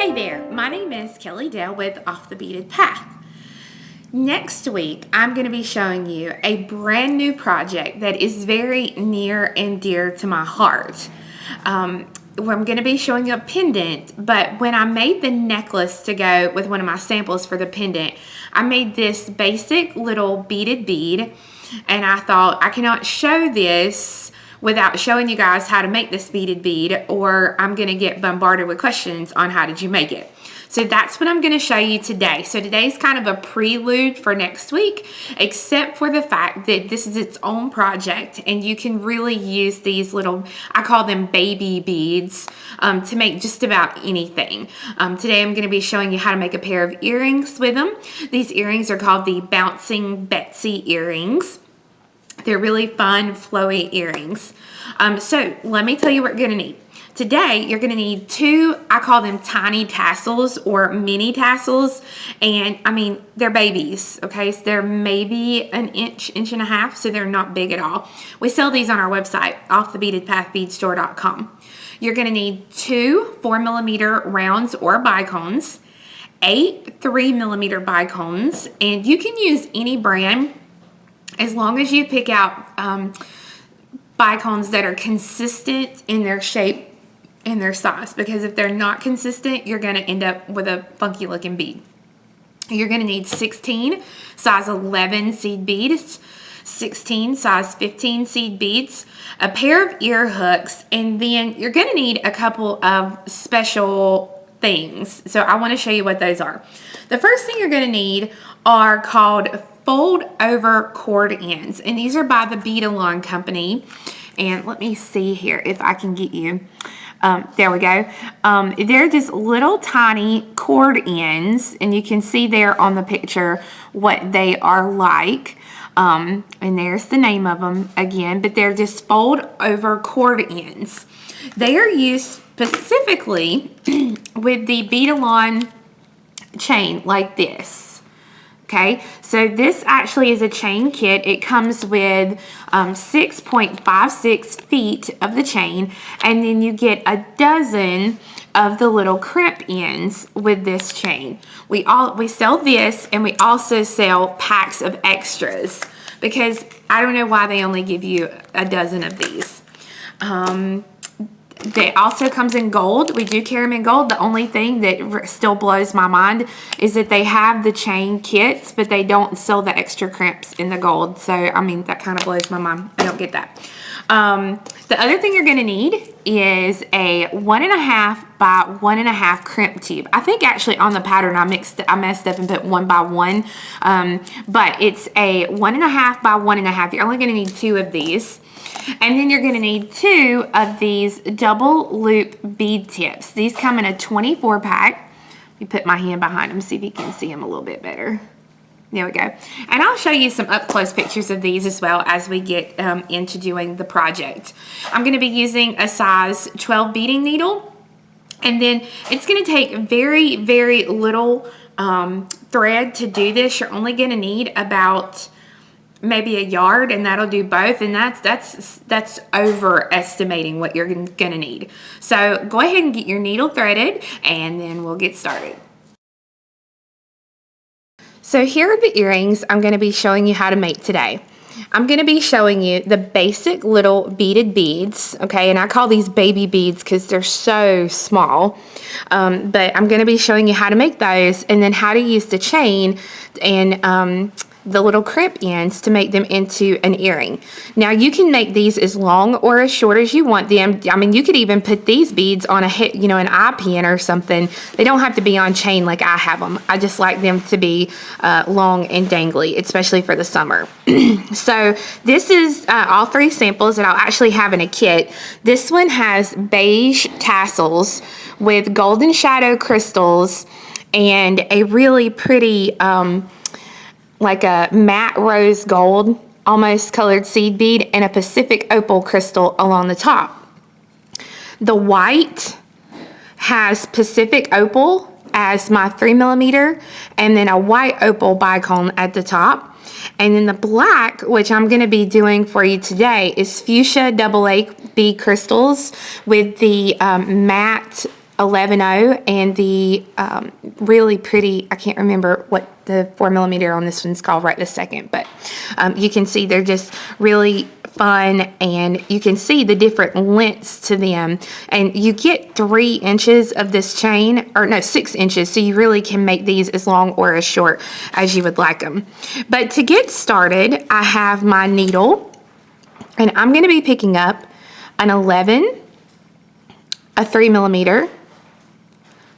Hey there, my name is Kelly Dale with Off the Beaded Path. Next week, I'm going to be showing you a brand new project that is very near and dear to my heart. Where I'm going to be showing you a pendant, but when I made the necklace to go with one of my samples for the pendant, I made this basic little beaded bead, and I thought I cannot show this without showing you guys how to make this beaded bead, or I'm going to get bombarded with questions on how did you make it. So that's what I'm going to show you today. So today's kind of a prelude for next week, except for the fact that this is its own project and you can really use these little, I call them baby beads, to make just about anything. Today I'm going to be showing you how to make a pair of earrings with them. These earrings are called the Bouncing Betsy earrings. They're really fun, flowy earrings. So let me tell you what you're going to need. Today, you're going to need two, I call them tiny tassels or mini tassels. And I mean, they're babies, okay? So they're maybe an inch, inch and a half, so they're not big at all. We sell these on our website, offthebeadedpathbeadstore.com. You're going to need two 4mm rounds or bicones, 8 3mm bicones, and you can use any brand as long as you pick out bicones that are consistent in their shape and their size, because if they're not consistent, you're going to end up with a funky looking bead. You're going to need 16 size 11 seed beads, 16 size 15 seed beads, a pair of ear hooks, and then you're going to need a couple of special things. So I want to show you what those are. The first thing you're going to need are called fold over cord ends, and these are by the Bead company. And let me see here if I can get you. There we go. They're just little tiny cord ends, and you can see there on the picture what they are like. And there's the name of them again, but they're just fold over cord ends. They are used specifically with the Bead chain like this. Okay, so this actually is a chain kit. It comes with 6.56 feet of the chain, and then you get a dozen of the little crimp ends with this chain. We sell this, and we also sell packs of extras, because I don't know why they only give you a dozen of these. They also comes in gold. We do carry them in gold. The only thing that still blows my mind is that they have the chain kits, but they don't sell the extra crimps in the gold. So, I mean, that kind of blows my mind. I don't get that. The other thing you're going to need is a 1.5 by 1.5 crimp tube. I think actually on the pattern I messed up and put 1 by 1. But it's a 1.5 by 1.5. You're only going to need 2 of these. And then you're going to need 2 of these double loop bead tips. These come in a 24 pack. Let me put my hand behind them, see if you can see them a little bit better. There we go. And I'll show you some up close pictures of these as well as we get into doing the project. I'm going to be using a size 12 beading needle. And then it's going to take very, very little thread to do this. You're only going to need about maybe a yard, and that'll do both, and that's overestimating what you're gonna need. So go ahead and get your needle threaded, and then we'll get started. So here are the earrings I'm going to be showing you how to make today. I'm going to be showing you the basic little beaded beads, okay, and I call these baby beads because they're so small, but I'm going to be showing you how to make those, and then how to use the chain and the little crimp ends to make them into an earring. Now you can make these as long or as short as you want them. I mean, you could even put these beads on an eye pin or something. They don't have to be on chain like I have them. I just like them to be long and dangly, especially for the summer. So this is all 3 samples that I'll actually have in a kit. This one has beige tassels with golden shadow crystals and a really pretty like a matte rose gold, almost colored seed bead, and a Pacific opal crystal along the top. The white has Pacific opal as my 3mm, and then a white opal bicone at the top. And then the black, which I'm going to be doing for you today, is fuchsia AA bead crystals with the matte 11.0 and the really pretty, I can't remember what the 4mm on this one's called right this second, but you can see they're just really fun, and you can see the different lengths to them, and you get 3 inches of this chain, or no, 6 inches, so you really can make these as long or as short as you would like them. But to get started, I have my needle, and I'm going to be picking up an 11, a 3mm,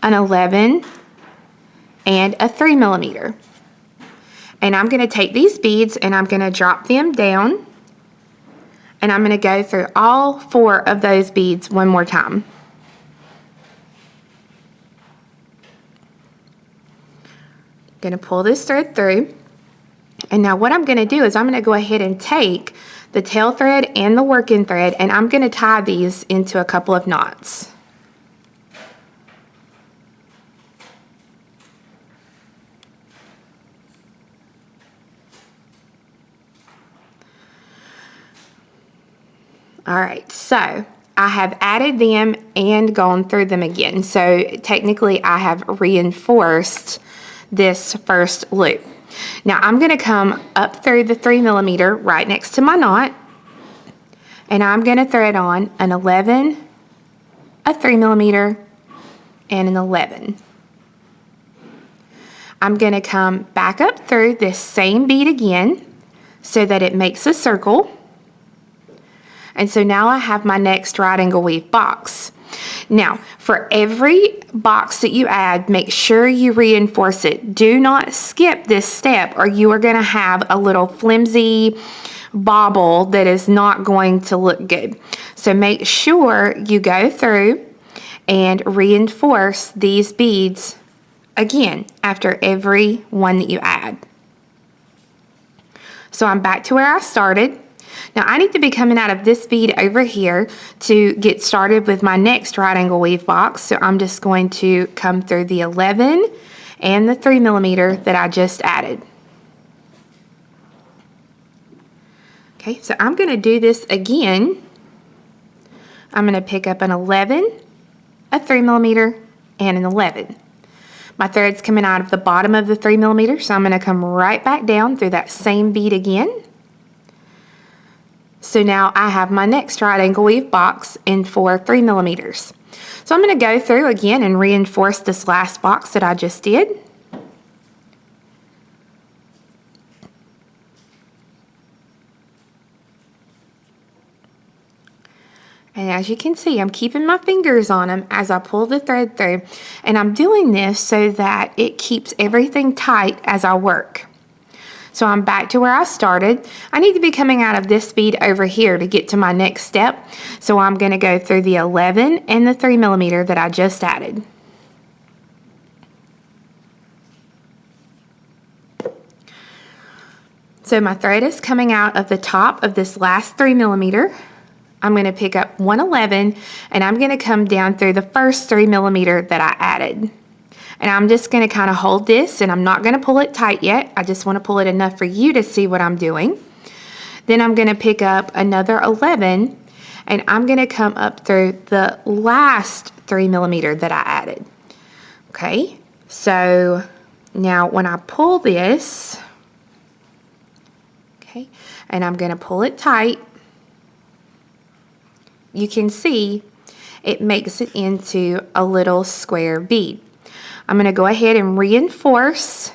an 11, and a 3mm. And I'm going to take these beads and I'm going to drop them down, and I'm going to go through all 4 of those beads one more time. I'm going to pull this thread through, and now what I'm going to do is I'm going to go ahead and take the tail thread and the working thread, and I'm going to tie these into a couple of knots. All right, so I have added them and gone through them again. So technically I have reinforced this first loop. Now I'm going to come up through the 3mm right next to my knot, and I'm going to thread on an 11, a 3mm, and an 11. I'm going to come back up through this same bead again so that it makes a circle. And so now I have my next right angle weave box. Now, for every box that you add, make sure you reinforce it. Do not skip this step, or you are going to have a little flimsy bobble that is not going to look good. So make sure you go through and reinforce these beads again after every one that you add. So I'm back to where I started. Now I need to be coming out of this bead over here to get started with my next right angle weave box. So I'm just going to come through the 11 and the 3mm that I just added. Okay, so I'm going to do this again. I'm going to pick up an 11, a 3mm, and an 11. My thread's coming out of the bottom of the 3mm, so I'm going to come right back down through that same bead again. So now I have my next right angle weave box in 4 3mm. So I'm going to go through again and reinforce this last box that I just did. And as you can see, I'm keeping my fingers on them as I pull the thread through, and I'm doing this so that it keeps everything tight as I work. So I'm back to where I started. I need to be coming out of this bead over here to get to my next step. So I'm going to go through the 11 and the 3mm that I just added. So my thread is coming out of the top of this last 3mm. I'm going to pick up 111, and I'm going to come down through the first 3mm that I added. And I'm just going to kind of hold this, and I'm not going to pull it tight yet. I just want to pull it enough for you to see what I'm doing. Then I'm going to pick up another 11, and I'm going to come up through the last 3mm that I added. Okay, so now when I pull this, okay, and I'm going to pull it tight, you can see it makes it into a little square bead. I'm going to go ahead and reinforce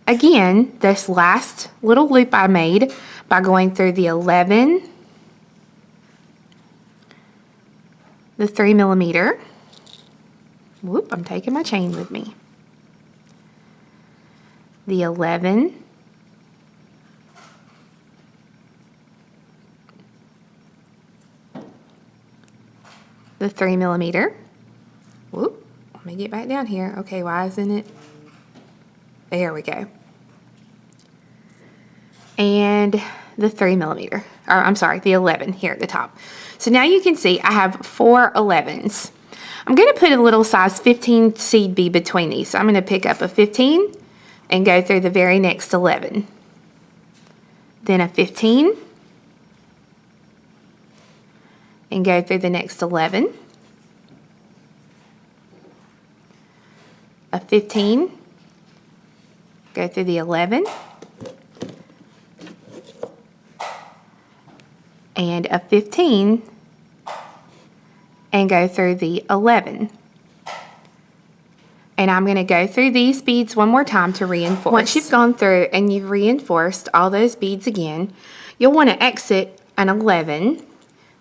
again this last little loop I made by going through the 11, the 3mm. Whoop, I'm taking my chain with me. The 11, the 3mm. Whoop. Let me get back down here. Okay, why isn't it? There we go. And the 3mm, or I'm sorry, the 11 here at the top. So now you can see I have 4 11s. I'm going to put a little size 15 seed bead between these. So I'm going to pick up a 15 and go through the very next 11. Then a 15 and go through the next 11. a 15, go through the 11, and a 15, and go through the 11. And I'm going to go through these beads one more time to reinforce. Once you've gone through and you've reinforced all those beads again, you'll want to exit an 11,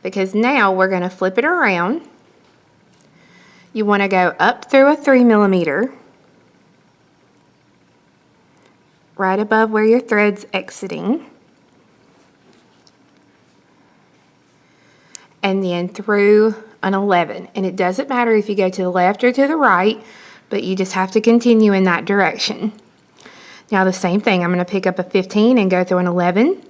because now we're going to flip it around. You want to go up through a 3mm, right above where your thread's exiting, and then through an 11. And it doesn't matter if you go to the left or to the right, but you just have to continue in that direction. Now the same thing, I'm going to pick up a 15 and go through an 11.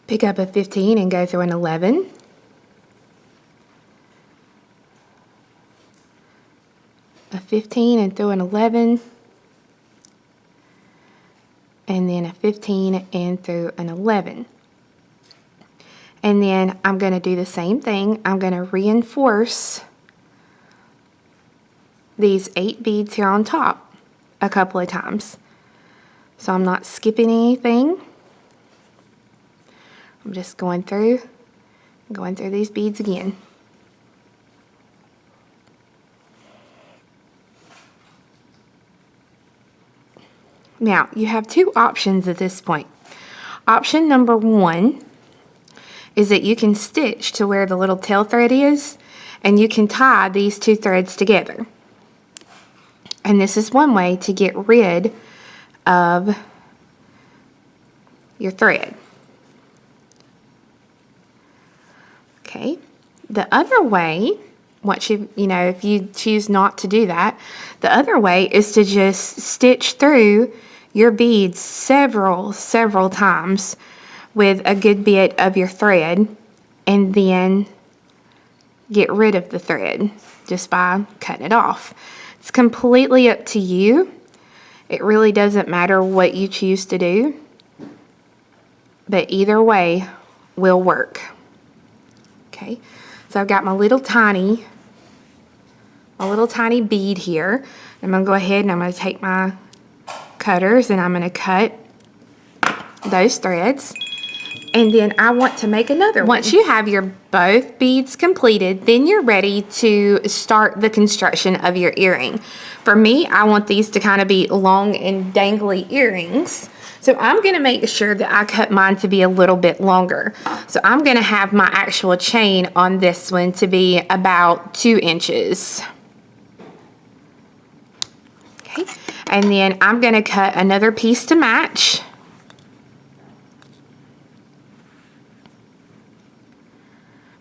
Pick up a 15 and go through an 11. A 15 and through an 11. And then a 15 and through an 11. And then I'm going to do the same thing. I'm going to reinforce these 8 beads here on top a couple of times. So I'm not skipping anything. I'm just going through these beads again. Now, you have 2 options at this point. Option number 1 is that you can stitch to where the little tail thread is, and you can tie these 2 threads together. And this is one way to get rid of your thread. Okay, the other way, once if you choose not to do that, the other way is to just stitch through your beads several times with a good bit of your thread, and then get rid of the thread just by cutting it off. It's completely up to you. It really doesn't matter what you choose to do, but either way will work. Okay, so I've got my little tiny bead here. I'm going to go ahead and I'm going to take my cutters and I'm going to cut those threads. And then I want to make another one. Once you have your both beads completed, then you're ready to start the construction of your earring. For me, I want these to kind of be long and dangly earrings. So I'm going to make sure that I cut mine to be a little bit longer. So I'm going to have my actual chain on this one to be about 2 inches. Okay, and then I'm going to cut another piece to match.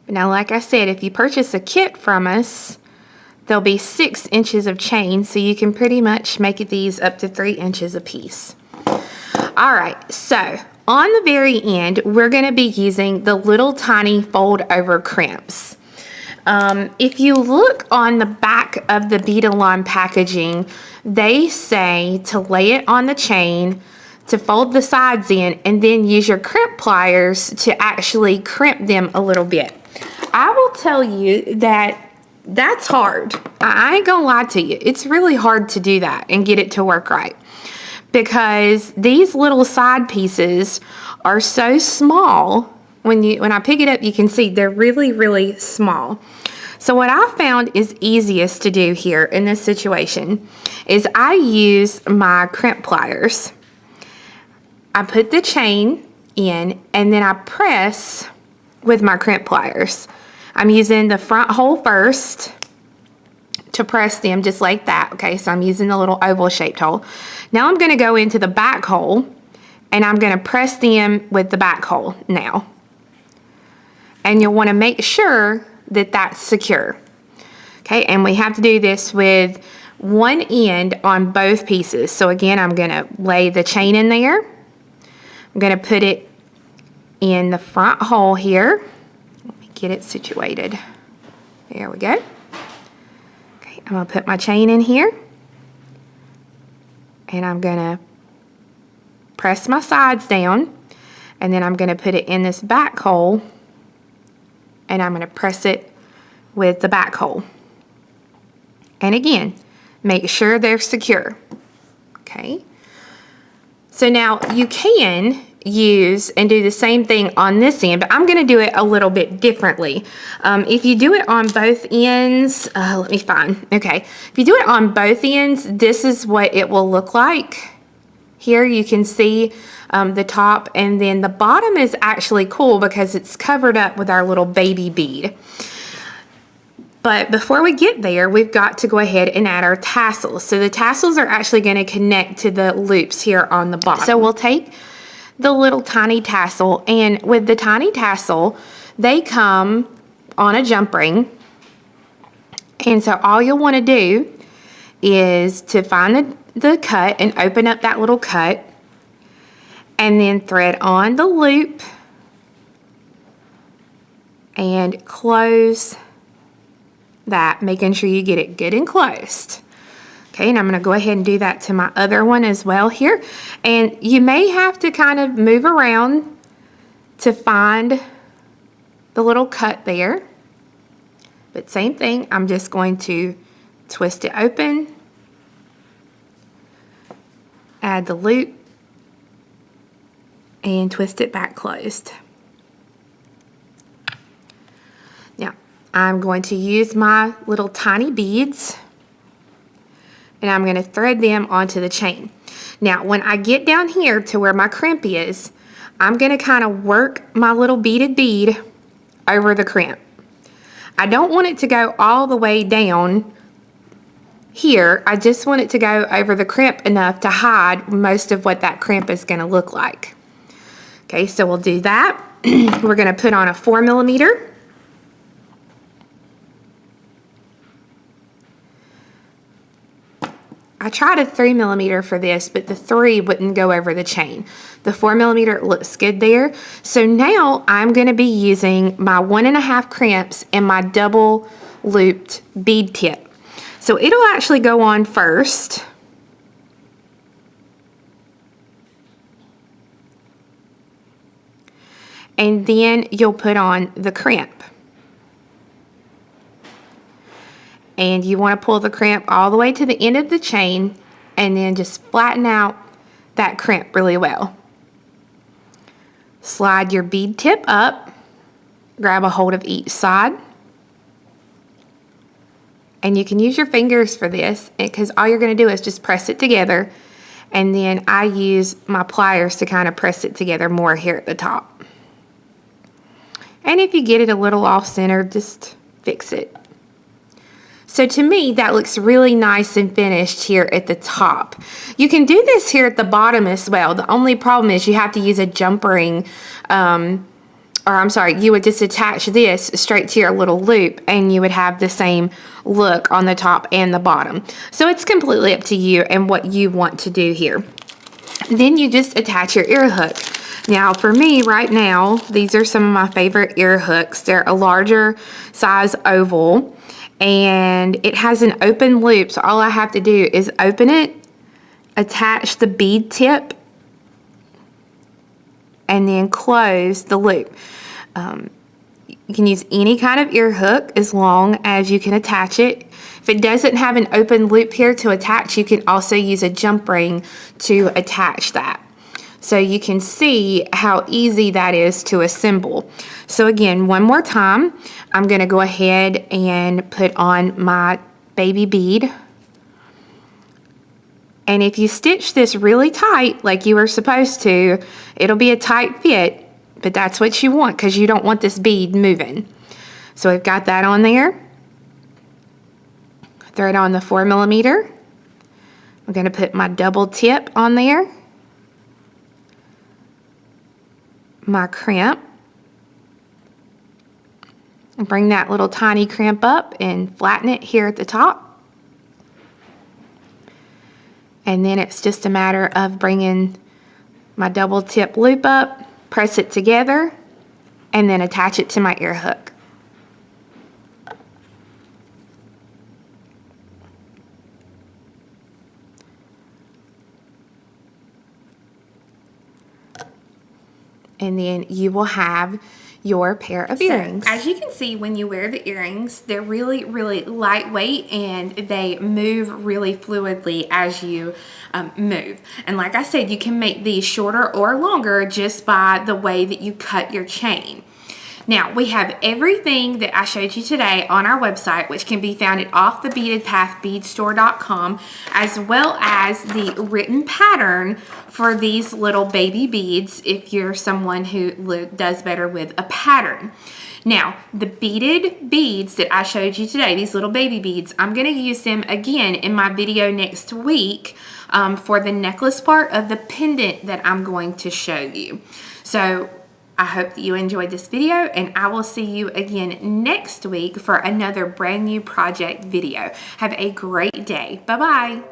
Now, like I said, if you purchase a kit from us, there'll be 6 inches of chain, so you can pretty much make these up to 3 inches a piece. All right, so on the very end, we're going to be using the little tiny fold over crimps. If you look on the back of the Bead-A-Line packaging, they say to lay it on the chain, to fold the sides in, and then use your crimp pliers to actually crimp them a little bit. I will tell you that that's hard. I ain't gonna lie to you. It's really hard to do that and get it to work right, because these little side pieces are so small. When I pick it up, you can see they're really small. So what I found is easiest to do here in this situation is I use my crimp pliers. I put the chain in and then I press with my crimp pliers. I'm using the front hole first to press them just like that. Okay, so I'm using the little oval shaped hole. Now I'm going to go into the back hole and I'm going to press them with the back hole now. And you'll want to make sure that that's secure. Okay, and we have to do this with one end on both pieces. So again, I'm going to lay the chain in there. I'm going to put it in the front hole here. Let me get it situated. There we go. Okay, I'm going to put my chain in here. And I'm going to press my sides down. And then I'm going to put it in this back hole. And I'm going to press it with the back hole. And again, make sure they're secure. Okay. So now you can use and do the same thing on this end, but I'm going to do it a little bit differently. If you do it on both ends, let me find. Okay. If you do it on both ends, this is what it will look like. Here you can see the top, and then the bottom is actually cool because it's covered up with our little baby bead. But before we get there, we've got to go ahead and add our tassels. So the tassels are actually going to connect to the loops here on the bottom. So we'll take the little tiny tassel, and with the tiny tassel, they come on a jump ring. And so all you'll want to do is to find the cut and open up that little cut, and then thread on the loop and close that, making sure you get it good and closed. Okay, and I'm going to go ahead and do that to my other one as well here. And you may have to kind of move around to find the little cut there. But same thing, I'm just going to twist it open, add the loop, and twist it back closed. Now, I'm going to use my little tiny beads, and I'm going to thread them onto the chain. Now, when I get down here to where my crimp is, I'm going to kind of work my little beaded bead over the crimp. I don't want it to go all the way down here. I just want it to go over the crimp enough to hide most of what that crimp is going to look like. Okay, so we'll do that. We're going to put on a 4mm. I tried a 3mm for this, but the 3 wouldn't go over the chain. The 4mm looks good there. So now I'm going to be using my 1.5 crimps and my double looped bead tip. So it'll actually go on first. And then you'll put on the crimp. And you want to pull the crimp all the way to the end of the chain, and then just flatten out that crimp really well. Slide your bead tip up, grab a hold of each side. And you can use your fingers for this, because all you're going to do is just press it together. And then I use my pliers to kind of press it together more here at the top. And if you get it a little off center, just fix it. So to me, that looks really nice and finished here at the top. You can do this here at the bottom as well. The only problem is you have to use a jump ring, you would just attach this straight to your little loop, and you would have the same look on the top and the bottom. So it's completely up to you and what you want to do here. Then you just attach your ear hook. Now for me right now, these are some of my favorite ear hooks. They're a larger size oval, and it has an open loop, so all I have to do is open it, attach the bead tip, and then close the loop. You can use any kind of ear hook as long as you can attach it. If it doesn't have an open loop here to attach, you can also use a jump ring to attach that. So you can see how easy that is to assemble. So again, one more time, I'm going to go ahead and put on my baby bead. And if you stitch this really tight, like you were supposed to, it'll be a tight fit, but that's what you want because you don't want this bead moving. So I've got that on there. Thread on the 4mm. I'm going to put my double tip on there. My crimp, and bring that little tiny crimp up and flatten it here at the top. And then it's just a matter of bringing my double tip loop up, press it together, and then attach it to my ear hook. And then you will have your pair of earrings. As you can see, when you wear the earrings, they're really, really lightweight and they move really fluidly as you move. And like I said, you can make these shorter or longer just by the way that you cut your chain. Now, we have everything that I showed you today on our website, which can be found at offthebeadedpathbeadstore.com, as well as the written pattern for these little baby beads if you're someone who does better with a pattern. Now, the beaded beads that I showed you today, these little baby beads, I'm going to use them again in my video next week for the necklace part of the pendant that I'm going to show you. So, I hope that you enjoyed this video, and I will see you again next week for another brand new project video. Have a great day. Bye-bye.